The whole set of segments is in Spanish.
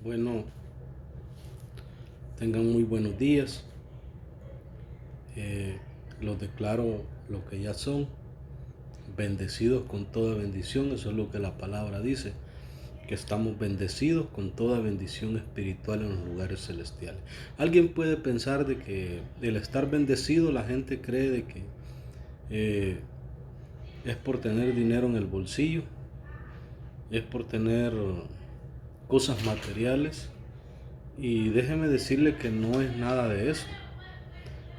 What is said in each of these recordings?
Bueno, tengan muy buenos días. Eh, los declaro lo que ya son, bendecidos con toda bendición. Eso es lo que la palabra dice, que estamos bendecidos con toda bendición espiritual en los lugares celestiales. Alguien puede pensar de que el estar bendecido, la gente cree de que eh, es por tener dinero en el bolsillo, es por tener cosas materiales. Y déjeme decirle que no es nada de eso.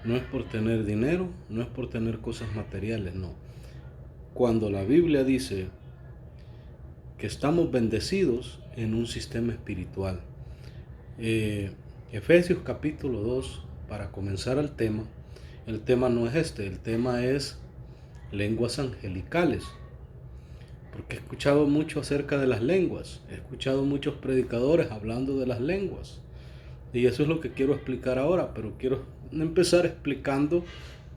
No es por tener dinero, no es por tener cosas materiales, no. Cuando la Biblia dice que estamos bendecidos en un sistema espiritual. Eh, Efesios capítulo 2, para comenzar el tema no es este, el tema es lenguas angelicales. Porque he escuchado mucho acerca de las lenguas, he escuchado muchos predicadores hablando de las lenguas. Y eso es lo que quiero explicar ahora, pero quiero empezar explicando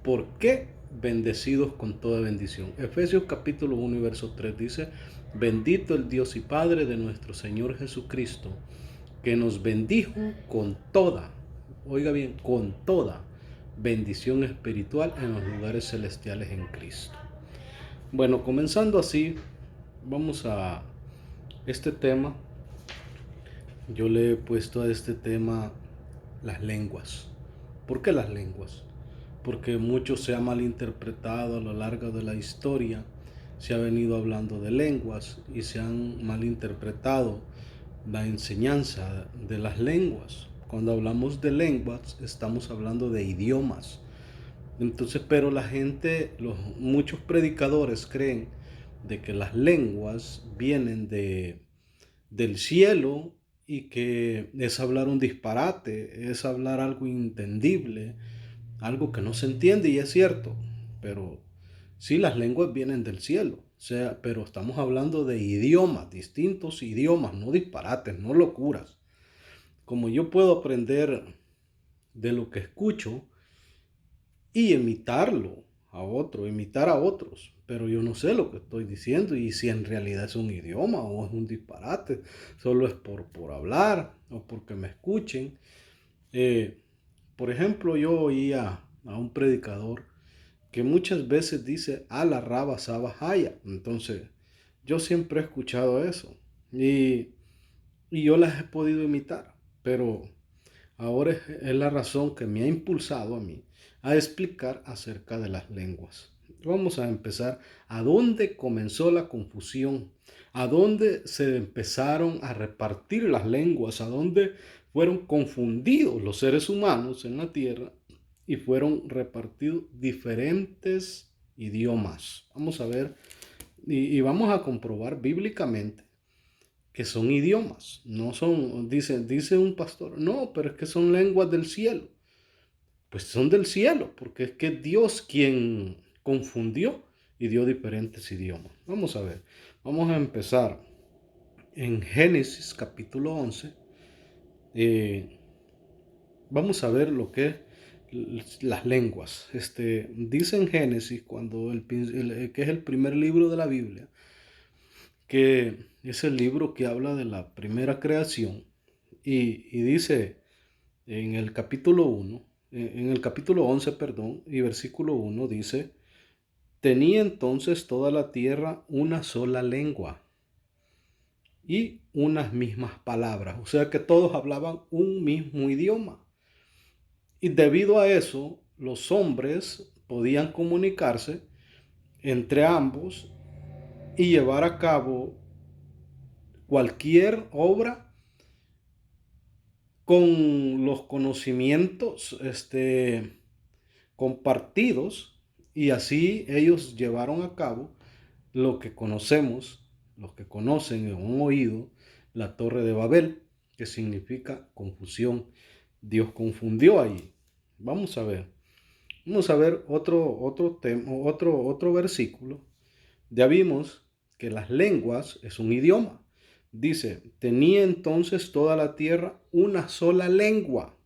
por qué bendecidos con toda bendición. Efesios capítulo 1 y verso 3 dice, bendito el Dios y Padre de nuestro Señor Jesucristo, que nos bendijo con toda, oiga bien, con toda bendición espiritual en los lugares celestiales en Cristo. Bueno, comenzando así, vamos a este tema. Yo le he puesto a este tema las lenguas. ¿Por qué las lenguas? Porque mucho se ha malinterpretado a lo largo de la historia. Se ha venido hablando de lenguas y se han malinterpretado la enseñanza de las lenguas. Cuando hablamos de lenguas, estamos hablando de idiomas. Entonces, pero la gente, muchos predicadores creen de que las lenguas vienen del cielo y que es hablar un disparate, es hablar algo inentendible, algo que no se entiende, y es cierto, pero sí, las lenguas vienen del cielo, o sea, pero estamos hablando de idiomas, distintos idiomas, no disparates, no locuras. Como yo puedo aprender de lo que escucho y imitar a otros, pero yo no sé lo que estoy diciendo y si en realidad es un idioma o es un disparate, solo es por hablar o porque me escuchen. Eh, por ejemplo, yo oía a un predicador que muchas veces dice a la raba sabajaya. Entonces, yo siempre he escuchado eso y, y yo las he podido imitar, pero ahora es la razón que me ha impulsado a mí a explicar acerca de las lenguas. Vamos a empezar. ¿A dónde comenzó la confusión? ¿A dónde se empezaron a repartir las lenguas? ¿A dónde fueron confundidos los seres humanos en la tierra y fueron repartidos diferentes idiomas? Vamos a ver y vamos a comprobar bíblicamente que son idiomas, no son, dice un pastor, no, pero es que son lenguas del cielo. Pues son del cielo, porque es que Dios quien confundió y dio diferentes idiomas. Vamos a ver, vamos a empezar en Génesis capítulo 11. Vamos a ver lo que es las lenguas. Dice en Génesis, que es el primer libro de la Biblia, que es el libro que habla de la primera creación, y dice en el capítulo 1, en el capítulo 11, perdón, y versículo 1 dice, tenía entonces toda la tierra una sola lengua y unas mismas palabras, o sea que todos hablaban un mismo idioma. Y debido a eso, los hombres podían comunicarse entre ambos y llevar a cabo cualquier obra con los conocimientos compartidos, y así ellos llevaron a cabo lo que conocemos, los que conocen en un oído, la Torre de Babel, que significa confusión. Dios confundió ahí. Vamos a ver. Vamos a ver otro tema, otro versículo. Ya vimos que las lenguas es un idioma. Dice, tenía entonces toda la tierra una sola lengua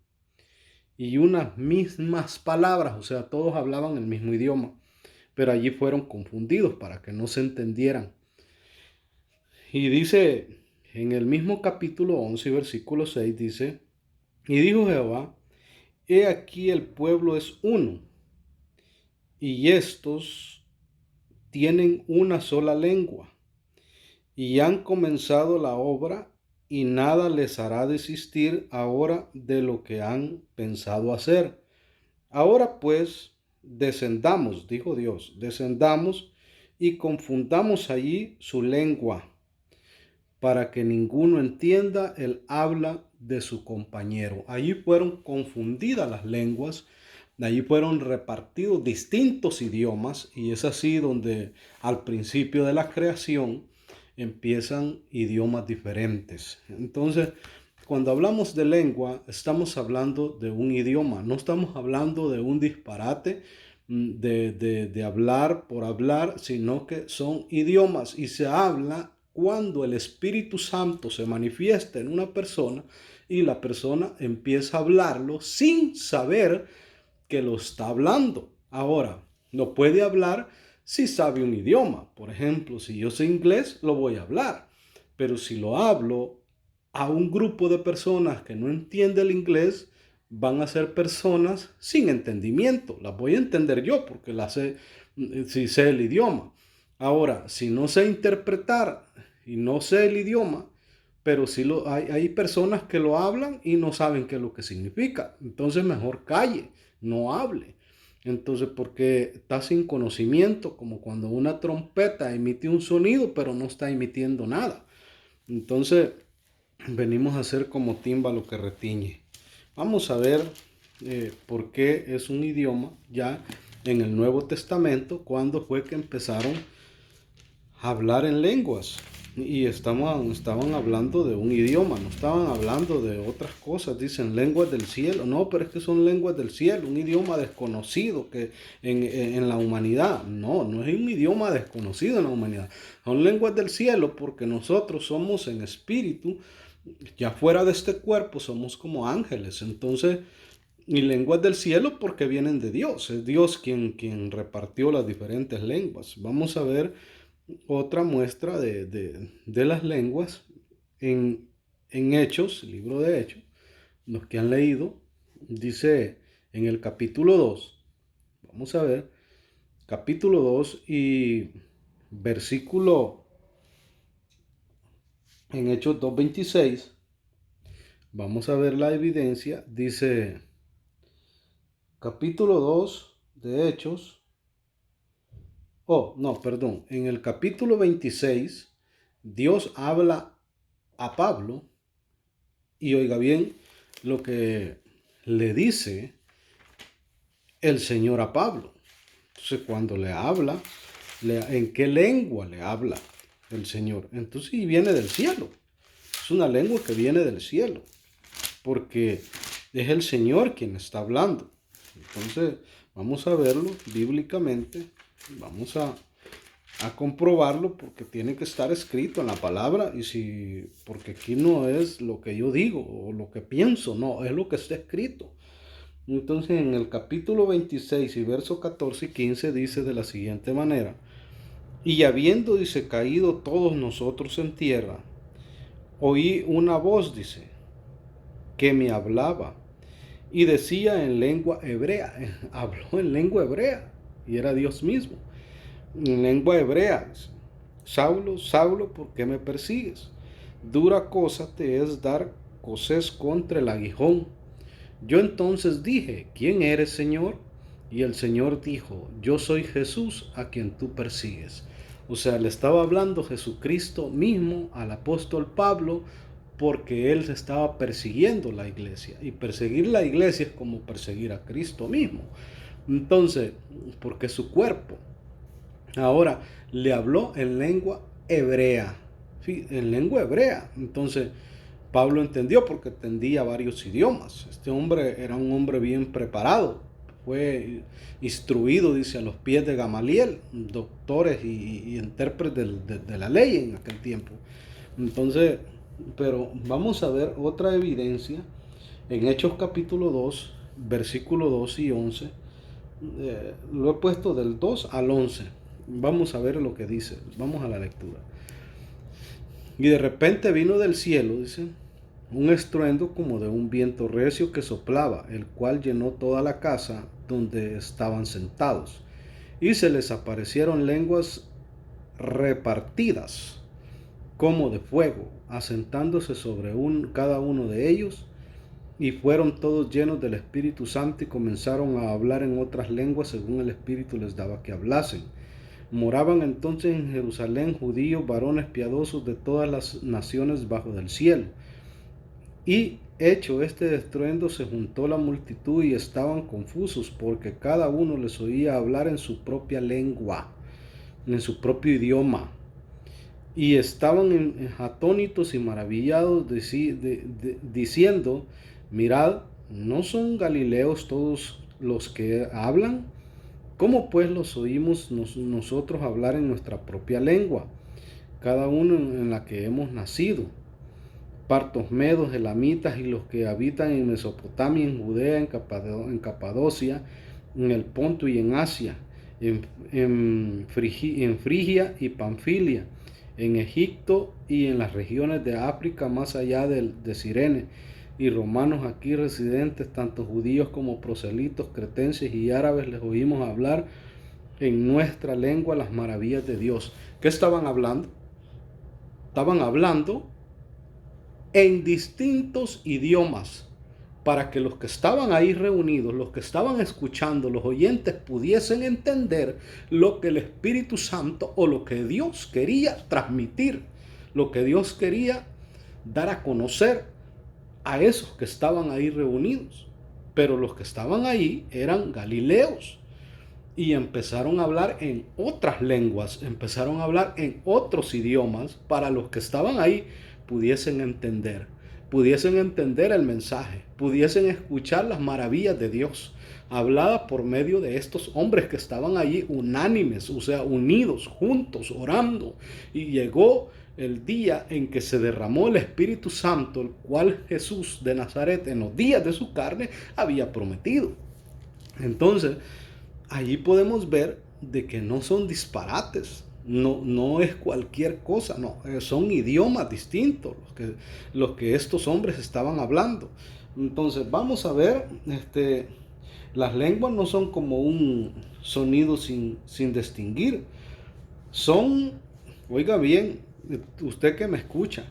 y unas mismas palabras, o sea, todos hablaban el mismo idioma, pero allí fueron confundidos para que no se entendieran. Y dice en el mismo capítulo 11, versículo 6 dice, y dijo Jehová, he aquí el pueblo es uno, y estos tienen una sola lengua, y han comenzado la obra, y nada les hará desistir ahora de lo que han pensado hacer. Ahora pues, descendamos, dijo Dios, descendamos y confundamos allí su lengua, para que ninguno entienda el habla de su compañero. Allí fueron confundidas las lenguas, allí fueron repartidos distintos idiomas, y es así donde al principio de la creación empiezan idiomas diferentes. Entonces, cuando hablamos de lengua, estamos hablando de un idioma, no estamos hablando de un disparate de hablar por hablar, sino que son idiomas, y se habla cuando el Espíritu Santo se manifiesta en una persona y la persona empieza a hablarlo sin saber que lo está hablando. Ahora, no puede hablar si sabe un idioma. Por ejemplo, si yo sé inglés, lo voy a hablar. Pero si lo hablo a un grupo de personas que no entiende el inglés, van a ser personas sin entendimiento. Las voy a entender yo porque las sé, si sé el idioma. Ahora, si no sé interpretar y no sé el idioma, pero sí hay personas que lo hablan y no saben qué es lo que significa. Entonces mejor calle, no hable. Entonces, porque está sin conocimiento, como cuando una trompeta emite un sonido, pero no está emitiendo nada. Entonces, venimos a ser como tímbalo que retiñe. Vamos a ver por qué es un idioma ya en el Nuevo Testamento, cuando fue que empezaron a hablar en lenguas. Y estaban hablando de un idioma, no estaban hablando de otras cosas. Dicen lenguas del cielo. No, pero es que son lenguas del cielo, un idioma desconocido que en la humanidad. No, no es un idioma desconocido en la humanidad. Son lenguas del cielo porque nosotros somos en espíritu, ya fuera de este cuerpo, somos como ángeles. Entonces, y lenguas del cielo porque vienen de Dios. Es Dios quien repartió las diferentes lenguas. Vamos a ver otra muestra de las lenguas en Hechos, libro de Hechos. Los que han leído, dice en el capítulo 2, vamos a ver, capítulo 2 y versículo en Hechos 2:26, vamos a ver la evidencia. Dice capítulo 2 de Hechos. Oh, no, perdón. En el capítulo 26, Dios habla a Pablo y oiga bien lo que le dice el Señor a Pablo. Entonces, cuando le habla, ¿en qué lengua le habla el Señor? Entonces, y viene del cielo. Es una lengua que viene del cielo, porque es el Señor quien está hablando. Entonces, vamos a verlo bíblicamente. Vamos a comprobarlo porque tiene que estar escrito en la palabra, porque aquí no es lo que yo digo o lo que pienso, no, es lo que está escrito. Entonces en el capítulo 26 y versos 14 y 15 dice de la siguiente manera: y habiendo, dice, caído todos nosotros en tierra, oí una voz, dice, que me hablaba y decía en lengua hebrea. Habló en lengua hebrea y era Dios mismo. En lengua hebrea: Saulo, Saulo, ¿por qué me persigues? Dura cosa te es dar coces contra el aguijón. Yo entonces dije, ¿quién eres, Señor? Y el Señor dijo, yo soy Jesús a quien tú persigues. O sea, le estaba hablando Jesucristo mismo al apóstol Pablo, porque él estaba persiguiendo la iglesia. Y perseguir la iglesia es como perseguir a Cristo mismo. Entonces, porque es su cuerpo. Ahora, le habló en lengua hebrea. Sí, en lengua hebrea. Entonces, Pablo entendió porque entendía varios idiomas. Este hombre era un hombre bien preparado. Fue instruido, dice, a los pies de Gamaliel, doctores y intérpretes de la ley en aquel tiempo. Entonces, pero vamos a ver otra evidencia en Hechos capítulo 2, versículo 2 y 11. Lo he puesto del 2 al 11. Vamos a ver lo que dice. Vamos a la lectura. Y de repente vino del cielo, dice, un estruendo como de un viento recio que soplaba, el cual llenó toda la casa donde estaban sentados. Y se les aparecieron lenguas repartidas como de fuego, asentándose sobre cada uno de ellos, y fueron todos llenos del Espíritu Santo y comenzaron a hablar en otras lenguas según el Espíritu les daba que hablasen. Moraban entonces en Jerusalén judíos, varones piadosos de todas las naciones bajo del cielo. Y hecho este estruendo, se juntó la multitud y estaban confusos, porque cada uno les oía hablar en su propia lengua, en su propio idioma. Y estaban atónitos y maravillados diciendo, mirad, ¿no son galileos todos los que hablan? ¿Cómo pues los oímos nosotros hablar en nuestra propia lengua, cada uno en la que hemos nacido? Partos, medos, elamitas y los que habitan en Mesopotamia, en Judea, en Capadocia, en el Ponto y en Asia, en Frigia y Panfilia, en Egipto y en las regiones de África más allá de Cirene, y romanos aquí residentes, tanto judíos como proselitos, cretenses y árabes, les oímos hablar en nuestra lengua las maravillas de Dios. ¿Qué estaban hablando? Estaban hablando en distintos idiomas, para que los que estaban ahí reunidos, los que estaban escuchando, los oyentes pudiesen entender lo que el Espíritu Santo o lo que Dios quería transmitir, lo que Dios quería dar a conocer a esos que estaban ahí reunidos. Pero los que estaban ahí eran galileos y empezaron a hablar en otras lenguas, empezaron a hablar en otros idiomas para los que estaban ahí pudiesen entender el mensaje, pudiesen escuchar las maravillas de Dios, habladas por medio de estos hombres que estaban allí unánimes, o sea, unidos, juntos, orando. Y llegó el día en que se derramó el Espíritu Santo, el cual Jesús de Nazaret en los días de su carne había prometido. Entonces, allí podemos ver de que no son disparates. No es cualquier cosa, no, son idiomas distintos los que estos hombres estaban hablando. Entonces vamos a ver, las lenguas no son como un sonido sin distinguir, son, oiga bien, usted que me escucha,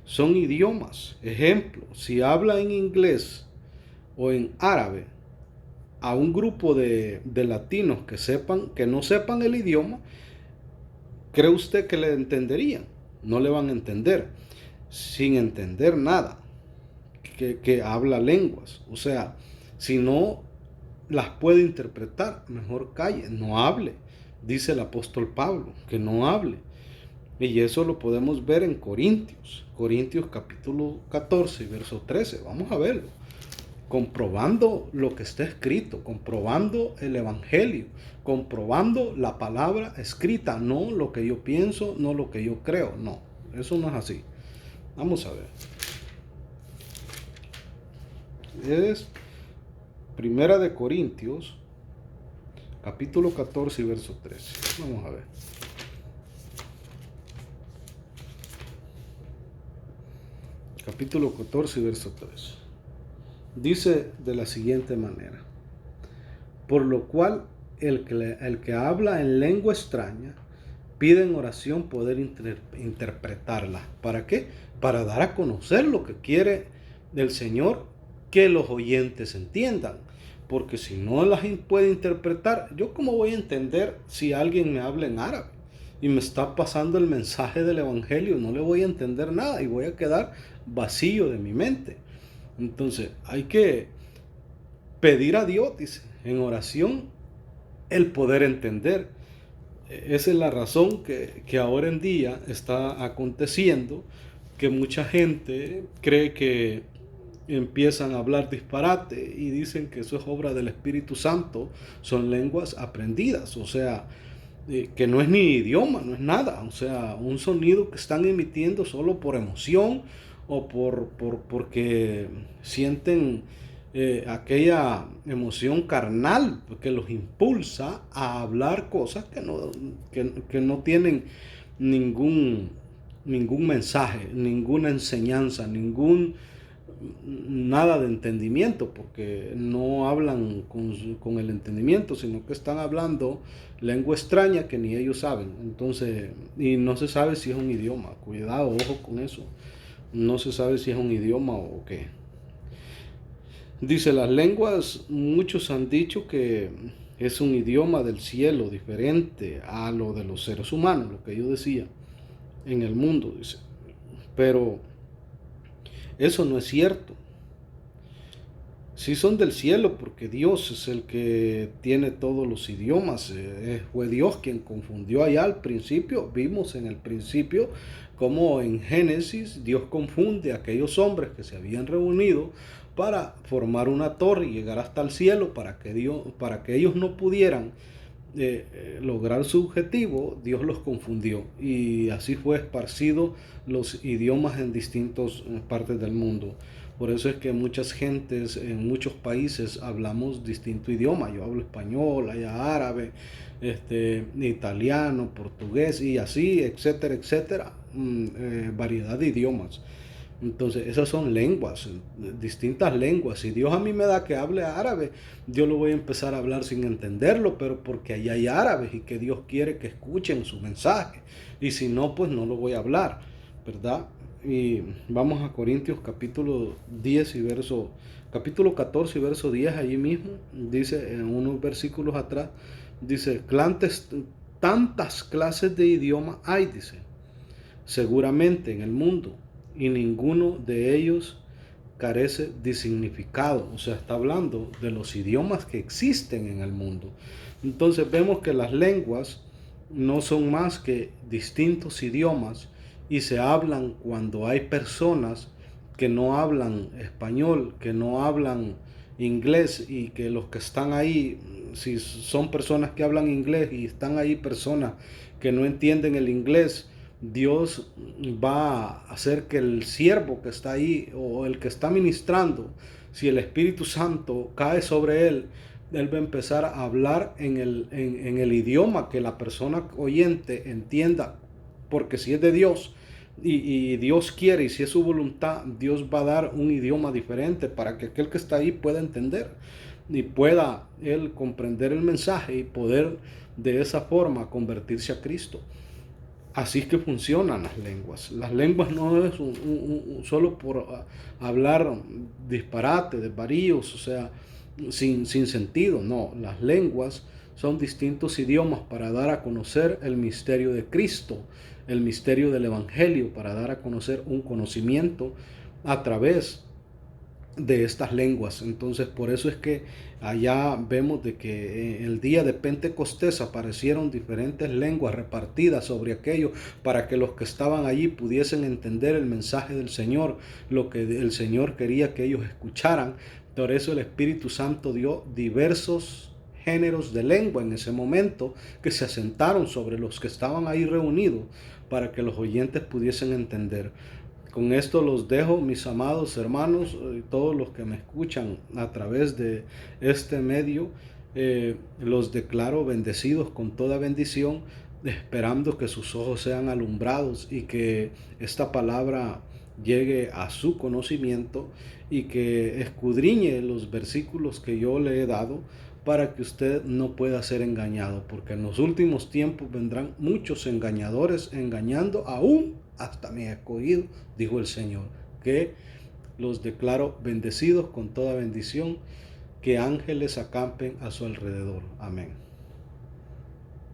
son idiomas. Ejemplo, si habla en inglés o en árabe a un grupo de latinos que no sepan el idioma, ¿cree usted que le entenderían? No le van a entender, sin entender nada, que habla lenguas. O sea, si no las puede interpretar, mejor calle, no hable. Dice el apóstol Pablo, que no hable. Y eso lo podemos ver en Corintios capítulo 14, verso 13. Vamos a verlo. Comprobando lo que está escrito, comprobando el evangelio, comprobando la palabra escrita, no lo que yo pienso, no lo que yo creo, no, eso no es así. Vamos a ver. Es Primera de Corintios, capítulo 14 y verso 13. Vamos a ver. Capítulo 14 y verso 13. Dice de la siguiente manera: por lo cual el que habla en lengua extraña pide en oración poder interpretarla. ¿Para qué? Para dar a conocer lo que quiere el Señor, que los oyentes entiendan. Porque si no las puede interpretar, ¿yo cómo voy a entender si alguien me habla en árabe y me está pasando el mensaje del evangelio? No le voy a entender nada y voy a quedar vacío de mi mente. Entonces hay que pedir a Dios, dice, en oración, el poder entender. Esa es la razón que ahora en día está aconteciendo, que mucha gente cree que empiezan a hablar disparate y dicen que eso es obra del Espíritu Santo, son lenguas aprendidas, o sea, que no es ni idioma, no es nada, o sea, un sonido que están emitiendo solo por emoción o porque sienten aquella emoción carnal que los impulsa a hablar cosas que no tienen ningún ningún mensaje, ninguna enseñanza, nada de entendimiento, porque no hablan con el entendimiento, sino que están hablando lengua extraña que ni ellos saben. Entonces, y no se sabe si es un idioma. Cuidado, ojo con eso. No se sabe si es un idioma o qué. Dice, las lenguas, muchos han dicho que es un idioma del cielo diferente a lo de los seres humanos, lo que yo decía, en el mundo, dice. Pero eso no es cierto. Sí son del cielo porque Dios es el que tiene todos los idiomas. Fue Dios quien confundió allá al principio. Vimos en el principio cómo en Génesis Dios confunde a aquellos hombres que se habían reunido para formar una torre y llegar hasta el cielo para que ellos no pudieran lograr su objetivo. Dios los confundió y así fue esparcido los idiomas en distintas partes del mundo. Por eso es que muchas gentes en muchos países hablamos distinto idioma. Yo hablo español, allá árabe, italiano, portugués y así, etcétera, etcétera. Variedad de idiomas. Entonces, esas son lenguas, distintas lenguas. Si Dios a mí me da que hable árabe, yo lo voy a empezar a hablar sin entenderlo, pero porque allá hay árabes y que Dios quiere que escuchen su mensaje. Y si no, pues no lo voy a hablar, ¿verdad? Y vamos a Corintios capítulo 10 y capítulo 14 y verso 10, allí mismo, dice en unos versículos atrás, dice, tantas clases de idioma hay, dice, seguramente en el mundo, y ninguno de ellos carece de significado. O sea, está hablando de los idiomas que existen en el mundo. Entonces vemos que las lenguas no son más que distintos idiomas y se hablan cuando hay personas que no hablan español, que no hablan inglés, y que los que están ahí, si son personas que hablan inglés y están ahí personas que no entienden el inglés, Dios va a hacer que el siervo que está ahí o el que está ministrando, si el Espíritu Santo cae sobre él, él va a empezar a hablar en el idioma que la persona oyente entienda, porque si es de Dios y Dios quiere y si es su voluntad, Dios va a dar un idioma diferente para que aquel que está ahí pueda entender y pueda él comprender el mensaje y poder de esa forma convertirse a Cristo. Así es que funcionan las lenguas. Las lenguas no es solo por hablar disparate, desvaríos, o sea, sin sentido. No, las lenguas son distintos idiomas para dar a conocer el misterio de Cristo, el misterio del Evangelio, para dar a conocer un conocimiento a través de estas lenguas. Entonces, por eso es que allá vemos de que el día de Pentecostés aparecieron diferentes lenguas repartidas sobre aquello para que los que estaban allí pudiesen entender el mensaje del Señor, lo que el Señor quería que ellos escucharan. Por eso el Espíritu Santo dio diversos géneros de lengua en ese momento que se asentaron sobre los que estaban ahí reunidos para que los oyentes pudiesen entender. Con esto los dejo, mis amados hermanos, todos los que me escuchan a través de este medio, los declaro bendecidos con toda bendición, esperando que sus ojos sean alumbrados y que esta palabra llegue a su conocimiento y que escudriñe los versículos que yo le he dado para que usted no pueda ser engañado, porque en los últimos tiempos vendrán muchos engañadores engañando aún hasta mi escogido, dijo el Señor, que los declaro bendecidos con toda bendición, que ángeles acampen a su alrededor. Amén.